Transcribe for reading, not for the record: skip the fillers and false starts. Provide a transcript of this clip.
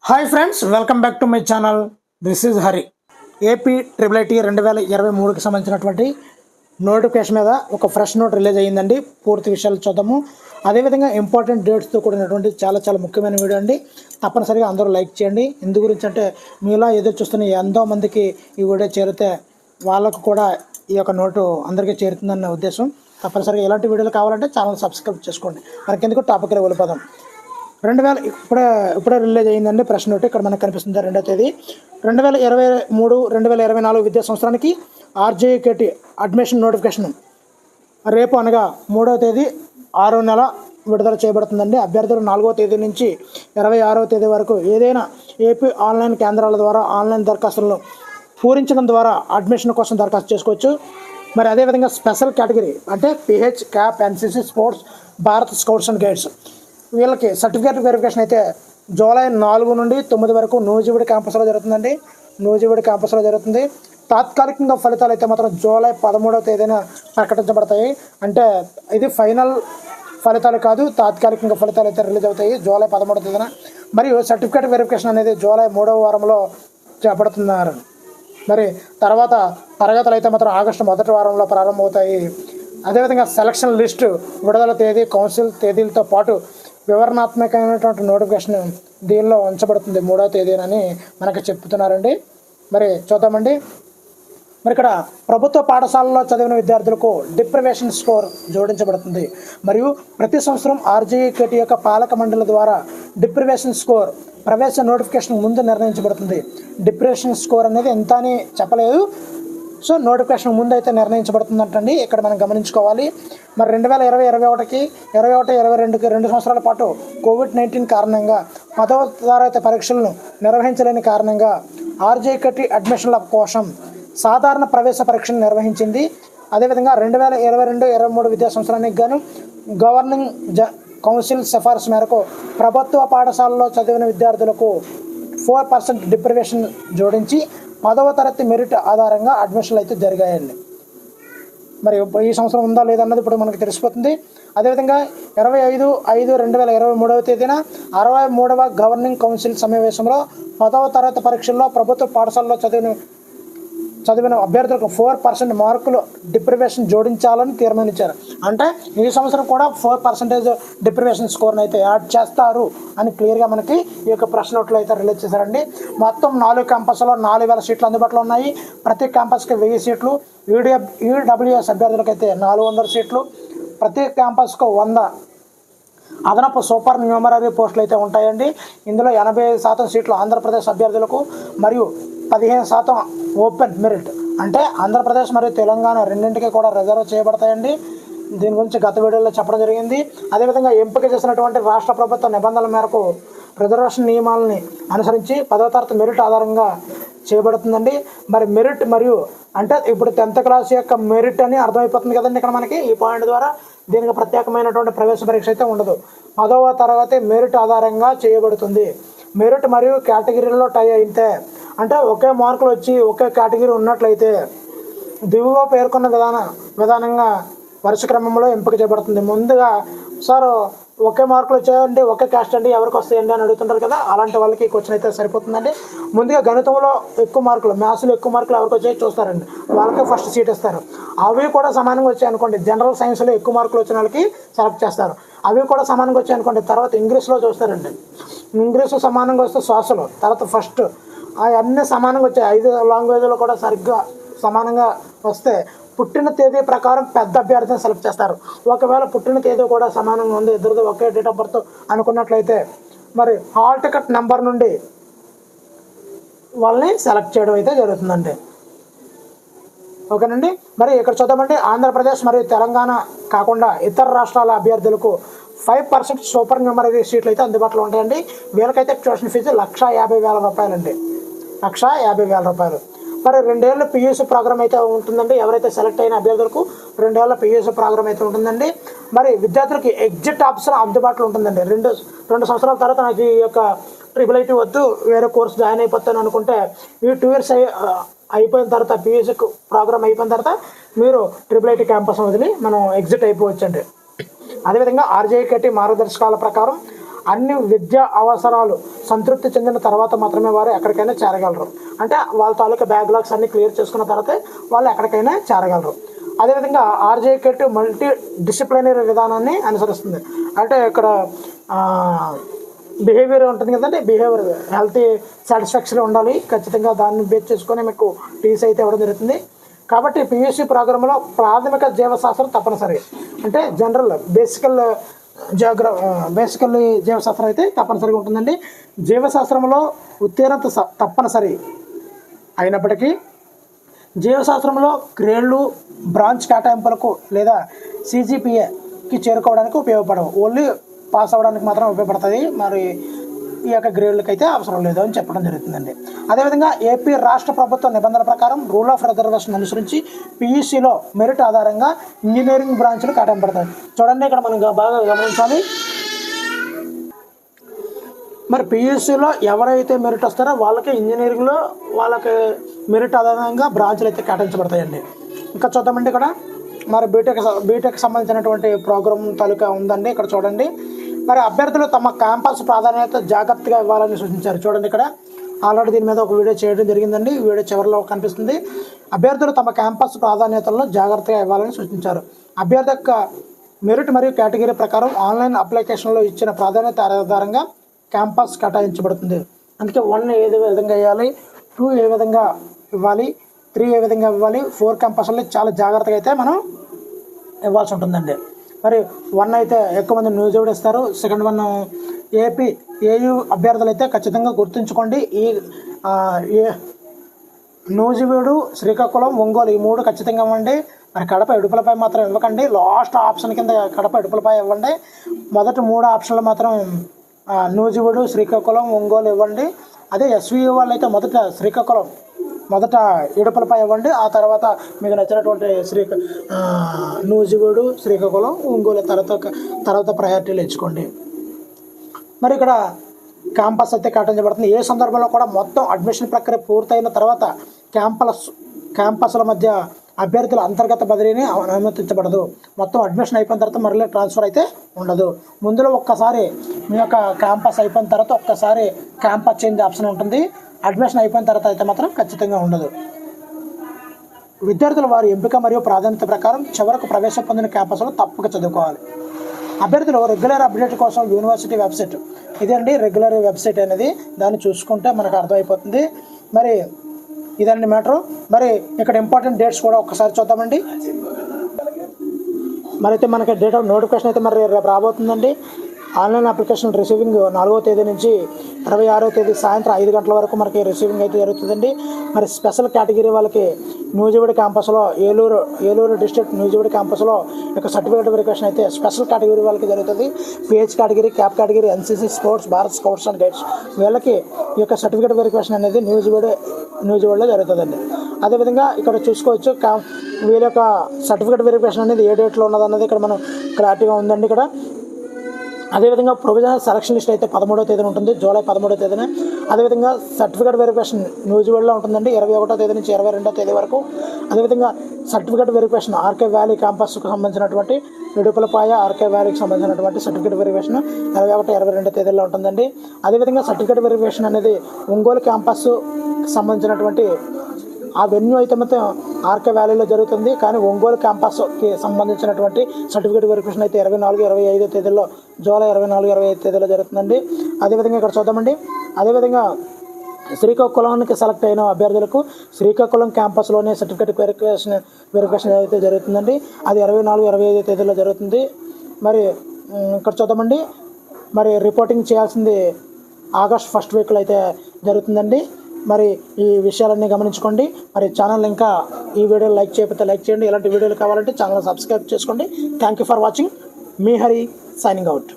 Hi friends, welcome back to my channel. This is Hari. AP triple IT 2023కి సంబంధించినటువంటి notification మీద ఒక fresh note release అయ్యిందండి. పూర్తి విషయాలు చూద్దాము. అదేవిధంగా ఇంపార్టెంట్ డేట్స్తో కూడినటువంటి చాలా ముఖ్యమైన వీడియో అండి. తప్పనిసరిగా అందరూ లైక్ చేయండి. ఎందు గురించి అంటే మీలా ఎదురు చూస్తున్న ఎంతో మందికి ఈ వీడియో చేరితే వాళ్ళకు కూడా ఈ యొక్క నోటు అందరికీ చేరుతుందన్న ఉద్దేశం. తప్పనిసరిగా ఇలాంటి వీడియోలు కావాలంటే ఛానల్ సబ్స్క్రైబ్ చేసుకోండి. మనకెందుకు టాపిక్లో వెళ్ళిపోదాం. 2000 ఇప్పుడే రిలీజ్ అయ్యిందండి ప్రెస్ నోట్. ఇక్కడ మనకు కనిపిస్తుంది 2వ తేదీ 2023-2024 విద్యా సంవత్సరానికి ఆర్జేకేటీ అడ్మిషన్ నోటిఫికేషన్ రేపు అనగా 3వ తేదీ 6వ నెల విడుదల చేయబడుతుందండి. అభ్యర్థులు 4వ తేదీ నుంచి 26వ తేదీ వరకు ఏదైనా ఏపీ ఆన్లైన్ కేంద్రాల ద్వారా ఆన్లైన్ దరఖాస్తులను పూరించడం ద్వారా అడ్మిషన్ కోసం దరఖాస్తు చేసుకోవచ్చు. మరి అదేవిధంగా స్పెషల్ కేటగిరీ అంటే pH, cap, NCC, sports, Bharat scouts and guides వీళ్ళకి సర్టిఫికేట్ వెరిఫికేషన్ అయితే జూలై 4 నుండి 9 వరకు నూజివీడు క్యాంపస్లో జరుగుతుందండి. నూజివీడు క్యాంపస్లో జరుగుతుంది. తాత్కాలికంగా ఫలితాలు అయితే మాత్రం జూలై 13వ తేదీన ప్రకటించబడతాయి. అంటే ఇది ఫైనల్ ఫలితాలు కాదు, తాత్కాలికంగా ఫలితాలు అయితే రిలీజ్ అవుతాయి జూలై 13వ తేదీన. మరియు సర్టిఫికేట్ వెరిఫికేషన్ అనేది జూలై 3వ వారంలో చేపడుతున్నారు. మరి తర్వాత తరగతులు అయితే మాత్రం ఆగస్టు 1వ వారంలో ప్రారంభమవుతాయి. అదేవిధంగా సెలక్షన్ లిస్టు విడుదల తేదీ, కౌన్సిల్ తేదీలతో పాటు వివరణాత్మకమైనటువంటి నోటిఫికేషన్ దీనిలో ఉంచబడుతుంది 3వ తేదీనని మనకు చెప్తున్నారండి. మరి చూద్దామండి. మరి ఇక్కడ ప్రభుత్వ పాఠశాలలో చదివిన విద్యార్థులకు డిప్రివేషన్ స్కోర్ జోడించబడుతుంది. మరియు ప్రతి సంవత్సరం ఆర్జేకేటీ యొక్క పాలక మండలి ద్వారా డిప్రివేషన్ స్కోర్ ప్రవేశ నోటిఫికేషన్ ముందు నిర్ణయించబడుతుంది. డిప్రివేషన్ స్కోర్ అనేది ఎంత అని చెప్పలేదు, సో నోటిఫికేషన్ ముందు అయితే నిర్ణయించబడుతుందంటండి. ఇక్కడ మనం గమనించుకోవాలి. మరి 2020-21కి 21-22కి 2 సంవత్సరాల పాటు కోవిడ్-19 కారణంగా 10వ తరగతి పరీక్షలను నిర్వహించలేని కారణంగా ఆర్జేకేటీ అడ్మిషన్ల కోసం సాధారణ ప్రవేశ పరీక్షను నిర్వహించింది. అదేవిధంగా 2022-23 విద్యా సంవత్సరానికి గాను గవర్నింగ్ కౌన్సిల్ సిఫార్సు మేరకు ప్రభుత్వ పాఠశాలలో చదివిన విద్యార్థులకు 4% డిప్రివేషన్ జోడించి 10వ తరగతి మెరిట్ ఆధారంగా అడ్మిషన్లు అయితే జరిగాయండి. మరి ఈ సంవత్సరం ఉందా లేదన్నది ఇప్పుడు మనకు తెలిసిపోతుంది. అదేవిధంగా 25/5/2023 తేదీన 63వ గవర్నింగ్ కౌన్సిల్ సమావేశంలో 10వ తరగతి పరీక్షల్లో ప్రభుత్వ పాఠశాలలో చదివిన అభ్యర్థులకు 4% మార్కులు డిప్రివేషన్ జోడించాలని తీర్మానించారు. అంటే ఈ సంవత్సరం కూడా 4% డిప్రివేషన్ స్కోర్ని అయితే యాడ్ చేస్తారు అని క్లియర్గా మనకి ఈ యొక్క ప్రెస్ నోట్లో అయితే రిలీజ్ చేశారండి. మొత్తం 4 క్యాంపస్లో 4000 సీట్లు అందుబాటులో ఉన్నాయి. ప్రతి క్యాంపస్కి 1000 సీట్లు. ఈడబ్ల్యూఎస్ అభ్యర్థులకు అయితే 400 సీట్లు. ప్రతి క్యాంపస్కు 100 అదనపు సూపర్ న్యూమరీ పోస్టులు అయితే ఉంటాయండి. ఇందులో 85% సీట్లు ఆంధ్రప్రదేశ్ అభ్యర్థులకు మరియు 15% ఓపెన్ మెరిట్ అంటే ఆంధ్రప్రదేశ్ మరియు తెలంగాణ రెండింటికి కూడా రిజర్వ్ చేయబడతాయండి. దీని గురించి గత వీడియోలో చెప్పడం జరిగింది. అదేవిధంగా ఎంపిక చేసినటువంటి రాష్ట్ర ప్రభుత్వ నిబంధనల మేరకు రిజర్వేషన్ నియమాలని అనుసరించి 10వ తరగతి మెరిట్ ఆధారంగా చేయబడుతుందండి. మరి మెరిట్ మరియు అంటే ఇప్పుడు 10th క్లాస్ యొక్క మెరిట్ అని అర్థమైపోతుంది కదండి ఇక్కడ మనకి ఈ పాయింట్ ద్వారా. దీనికి ప్రత్యేకమైనటువంటి ప్రవేశ పరీక్ష అయితే ఉండదు. 10వ తరగతి మెరిట్ ఆధారంగా చేయబడుతుంది. మెరిట్ మరియు కేటగిరీలో టై అయితే అంటే ఒకే మార్కులు వచ్చి ఒకే కేటగిరీ ఉన్నట్లయితే దిగువ పేర్కొన్న విధానంగా వరుస క్రమంలో ఎంపిక చేయబడుతుంది. ముందుగా సార్ ఒకే మార్కులు వచ్చాయండి, ఒకే క్యాస్ట్ అండి, ఎవరికి వస్తాయండి అని అడుగుతుంటారు కదా, అలాంటి వాళ్ళకి క్వశ్చన్ అయితే సరిపోతుందండి. ముందుగా గణితంలో ఎక్కువ మార్కులు, మ్యాథ్స్లో ఎక్కువ మార్కులు ఎవరికి వచ్చాయో చూస్తారండి, వాళ్ళకి ఫస్ట్ సీట్ ఇస్తారు. అవి కూడా సమానంగా వచ్చాయి అనుకోండి, జనరల్ సైన్స్లో ఎక్కువ మార్కులు వచ్చిన వాళ్ళకి సెలెక్ట్ చేస్తారు. అవి కూడా సమానంగా వచ్చాయి అనుకోండి, తర్వాత ఇంగ్లీష్లో చూస్తారండి. ఇంగ్లీష్ సమానంగా వస్తే సోషల్, తర్వాత ఫస్ట్ అవన్నీ సమానంగా వచ్చాయి. 5 లాంగ్వేజ్లో కూడా సరిగ్గా సమానంగా వస్తే పుట్టిన తేదీ ప్రకారం పెద్ద అభ్యర్థిని సెలెక్ట్ చేస్తారు. ఒకవేళ పుట్టిన తేదీ కూడా సమానంగా ఉంది, ఇద్దరిది ఒకే డేట్ ఆఫ్ బర్త్ అనుకున్నట్లయితే మరి హాల్ టికెట్ నెంబర్ నుండి వాళ్ళని సెలెక్ట్ చేయడం అయితే జరుగుతుందండి. ఓకేనండి. మరి ఇక్కడ చూద్దామండి. ఆంధ్రప్రదేశ్ మరియు తెలంగాణ కాకుండా ఇతర రాష్ట్రాల అభ్యర్థులకు 5% సూపర్ న్యూమరీ సీట్లు అయితే అందుబాటులో ఉంటాయండి. వీళ్ళకైతే ట్యూషన్ ఫీజు 1,50,000 రూపాయలండి. 1,50,000 రూపాయలు. మరి 2 ఏళ్ళ పియూసీ ప్రోగ్రామ్ అయితే ఉంటుందండి. ఎవరైతే సెలెక్ట్ అయిన అభ్యర్థులకు 2 ఏళ్ళ పియూసీ ప్రోగ్రామ్ అయితే ఉంటుందండి. మరి విద్యార్థులకి ఎగ్జిట్ ఆప్షన్ అందుబాటులో ఉంటుందండి. 2 సంవత్సరాల తర్వాత నాకు ఈ యొక్క ట్రిపుల్ ఐటీ వద్దు, వేరే కోర్సు జాయిన్ అయిపోతాను అనుకుంటే ఈ 2 ఇయర్స్ అయిపోయిన తర్వాత పియూసీ ప్రోగ్రామ్ అయిపోయిన తర్వాత మీరు ట్రిపుల్ ఐటీ క్యాంపస్ వదిలి మనం ఎగ్జిట్ అయిపోవచ్చండి. అదేవిధంగా ఆర్జేకేటీ మార్గదర్శకాల ప్రకారం అన్ని విద్యా అవసరాలు సంతృప్తి చెందిన తర్వాత మాత్రమే వారు ఎక్కడికైనా చేరగలరు. అంటే వాళ్ళ తాలూకా బ్యాక్లాగ్స్ అన్ని క్లియర్ చేసుకున్న తర్వాత వాళ్ళు ఎక్కడికైనా చేరగలరు. అదేవిధంగా ఆర్జేకేట్ మల్టీ డిసిప్లినరీ విధానాన్ని అనుసరిస్తుంది. అంటే ఇక్కడ బిహేవియర్ ఉంటుంది కదండి, బిహేవియర్ హెల్తీ సాటిస్ఫాక్షన్ ఉండాలి. ఖచ్చితంగా దాన్ని బేస్ చేసుకొని మీకు టీసీ అయితే ఇవ్వడం జరుగుతుంది. కాబట్టి పియూసీ ప్రోగ్రాంలో ప్రాథమిక జీవశాస్త్రం తప్పనిసరి. అంటే జనరల్ బేసికల్లీ జీవశాస్త్రం అయితే తప్పనిసరిగా ఉంటుందండి. జీవశాస్త్రంలో ఉత్తీర్ణత తప్పనిసరి అయినప్పటికీ జీవశాస్త్రంలో గ్రేడ్లు బ్రాంచ్ కేటాయింపులకు లేదా CGPAకి చేరుకోవడానికి ఉపయోగపడవు. ఓన్లీ పాస్ అవ్వడానికి మాత్రం ఉపయోగపడుతుంది. మరి ఈ యొక్క గ్రేడ్లకు అయితే అవసరం లేదు అని చెప్పడం జరుగుతుందండి. అదేవిధంగా ఏపీ రాష్ట్ర ప్రభుత్వ నిబంధనల ప్రకారం రూల్ ఆఫ్ రిజర్వేషన్ అనుసరించి PUCలో మెరిట్ ఆధారంగా ఇంజనీరింగ్ బ్రాంచ్లు కేటాయింపడతాయి. చూడండి, ఇక్కడ మనం బాగా గమనించాలి. మరి PUCలో ఎవరైతే మెరిట్ వస్తారో వాళ్ళకి ఇంజనీరింగ్లో వాళ్ళకి మెరిట్ ఆధారంగా బ్రాంచ్లు అయితే కేటాయించబడతాయండి. ఇంకా చూద్దామండి, ఇక్కడ మరి బీటెక్ సంబంధించినటువంటి ప్రోగ్రామ్ తాలూకా ఉందండి. ఇక్కడ చూడండి, మరి అభ్యర్థులు తమ క్యాంపస్ ప్రాధాన్యత జాగ్రత్తగా ఇవ్వాలని సూచించారు. చూడండి, ఇక్కడ ఆల్రెడీ దీని మీద ఒక వీడియో చేయడం జరిగిందండి. ఈ వీడియో చివరిలో కనిపిస్తుంది. అభ్యర్థులు తమ క్యాంపస్ ప్రాధాన్యతలను జాగ్రత్తగా ఇవ్వాలని సూచించారు. అభ్యర్థి యొక్క మెరిట్ మరియు కేటగిరీ ప్రకారం ఆన్లైన్ అప్లికేషన్లో ఇచ్చిన ప్రాధాన్యత ఆధారంగా క్యాంపస్ కేటాయించబడుతుంది. అందుకే 1 ఏ విధంగా ఇవ్వాలి, 2 ఏ విధంగా ఇవ్వాలి, 3 ఏ విధంగా ఇవ్వాలి, 4 క్యాంపస్లో చాలా జాగ్రత్తగా అయితే మనం ఇవ్వాల్సి ఉంటుందండి. మరి 1 అయితే ఎక్కువ మంది న్యూజివీడ్ ఇస్తారు. సెకండ్ 1 AU అభ్యర్థులు అయితే ఖచ్చితంగా గుర్తుంచుకోండి. ఈ న్యూజివీడు, శ్రీకాకుళం, ఒంగోలు ఈ 3 ఖచ్చితంగా ఇవ్వండి. మరి కడప ఇడుపులపై మాత్రం ఇవ్వకండి. లాస్ట్ ఆప్షన్ కింద కడప ఇడుపులపై ఇవ్వండి. మొదటి 3 ఆప్షన్లు మాత్రం న్యూజివీడు, శ్రీకాకుళం, ఒంగోలు ఇవ్వండి. అదే SVU వాళ్ళు అయితే మొదట ఇడుపులపై ఇవ్వండి. ఆ తర్వాత మీకు నచ్చినటువంటి న్యూజివీడు, శ్రీకాకుళం, ఒంగోలు తర్వాత ప్రయారిటీలు ఇచ్చుకోండి. మరి ఇక్కడ క్యాంపస్ అయితే కేటాయించబడుతుంది. ఏ సందర్భంలో కూడా మొత్తం అడ్మిషన్ ప్రక్రియ పూర్తయిన తర్వాత క్యాంపస్ల మధ్య అభ్యర్థుల అంతర్గత బదిలీని అనుమతించబడదు. మొత్తం అడ్మిషన్ అయిపోయిన తర్వాత మరలా ట్రాన్స్ఫర్ అయితే ఉండదు. ముందులో ఒక్కసారి మీ యొక్క క్యాంపస్ అయిపోయిన తర్వాత ఒక్కసారి క్యాంపస్ చేంజ్ ఆప్షన్ ఉంటుంది. అడ్మిషన్ అయిపోయిన తర్వాత అయితే మాత్రం ఖచ్చితంగా ఉండదు. విద్యార్థులు వారి ఎంపిక మరియు ప్రాధాన్యత ప్రకారం చివరకు ప్రవేశం పొందిన క్యాంపస్లో తప్పక చదువుకోవాలి. అభ్యర్థులు రెగ్యులర్ అప్డేట్ కోసం యూనివర్సిటీ వెబ్సైట్ ఇదండి, రెగ్యులర్ వెబ్సైట్ అనేది, దాన్ని చూసుకుంటే మనకు అర్థమైపోతుంది. మరి ఇదండి మ్యాటరు. మరి ఇక్కడ ఇంపార్టెంట్ డేట్స్ కూడా ఒక్కసారి చూద్దామండి. మరి అయితే మనకి డేట్ ఆఫ్ నోటిఫికేషన్ అయితే మరి రేపు రాబోతుందండి. ఆన్లైన్ అప్లికేషన్ రిసీవింగ్ 4వ తేదీ నుంచి 26వ తేదీ సాయంత్రం 5 గంటల వరకు మనకి రిసీవింగ్ అయితే జరుగుతుందండి. మరి స్పెషల్ కేటగిరీ వాళ్ళకి న్యూజివీడ్ క్యాంపస్లో ఏలూరు డిస్ట్రిక్ట్ న్యూజివీడ్ క్యాంపస్లో యొక్క సర్టిఫికేట్ వెరిఫికేషన్ అయితే స్పెషల్ కేటగిరీ వాళ్ళకి జరుగుతుంది. PH category, cap category, NCC, sports, Bharat scouts and guides వీళ్ళకి ఈ యొక్క సర్టిఫికేట్ వెరిఫికేషన్ అనేది న్యూజివీడ్లో జరుగుతుందండి. అదేవిధంగా ఇక్కడ చూసుకోవచ్చు వీళ్ళ యొక్క సర్టిఫికేట్ వెరిఫికేషన్ అనేది ఏ డేట్లో ఉన్నదన్నది ఇక్కడ మనం క్లారిటీగా ఉందండి ఇక్కడ. అదేవిధంగా ప్రొవిజనల్ సెలక్షన్ లిస్ట్ అయితే 13వ తేదీన ఉంటుంది, జూలై 13వ తేదీన. అదేవిధంగా సర్టిఫికేట్ వెరిఫికేషన్ న్యూజివీడ్లో ఉంటుందండి 21వ తేదీ నుంచి 22వ తేదీ వరకు. అదేవిధంగా సర్టిఫికేట్ వెరిఫికేషన్ ఆర్కే వ్యాలీ క్యాంపస్కు సంబంధించినటువంటి ఇడుపులపాయ, ఆర్కే వ్యాలీకి సంబంధించినటువంటి సర్టిఫికేట్ వెరిఫికేషన్ 21, 22 తేదీలో ఉంటుందండి. అదేవిధంగా సర్టిఫికేట్ వెరిఫికేషన్ అనేది ఒంగోలు క్యాంపస్ సంబంధించినటువంటి ఆ వెన్యూ అయితే మొత్తం ఆర్కే వ్యాలీలో జరుగుతుంది. కానీ ఒంగోలు క్యాంపస్కి సంబంధించినటువంటి సర్టిఫికేట్ వెరిఫికేషన్ అయితే 24, 25 తేదీల్లో, జూలై 24, 25 తేదీలో జరుగుతుందండి. అదేవిధంగా ఇక్కడ చూద్దామండి. అదేవిధంగా శ్రీకాకుళానికి సెలెక్ట్ అయిన అభ్యర్థులకు శ్రీకాకుళం క్యాంపస్లోనే సర్టిఫికేట్ వెరిఫికేషన్ అయితే జరుగుతుందండి. అది 24, 25 తేదీలో జరుగుతుంది. మరి ఇక్కడ చూద్దామండి. మరి రిపోర్టింగ్ చేయాల్సింది ఆగస్ట్ 1st వీక్లో అయితే జరుగుతుందండి. మరి ఈ విషయాలన్నీ గమనించుకోండి. మరి ఛానల్ ఇంకా ఈ వీడియోలు లైక్ చేయకపోతే లైక్ చేయండి. ఇలాంటి వీడియోలు కావాలంటే ఛానల్ సబ్స్క్రైబ్ చేసుకోండి. Thank you for watching. Me Hari signing out.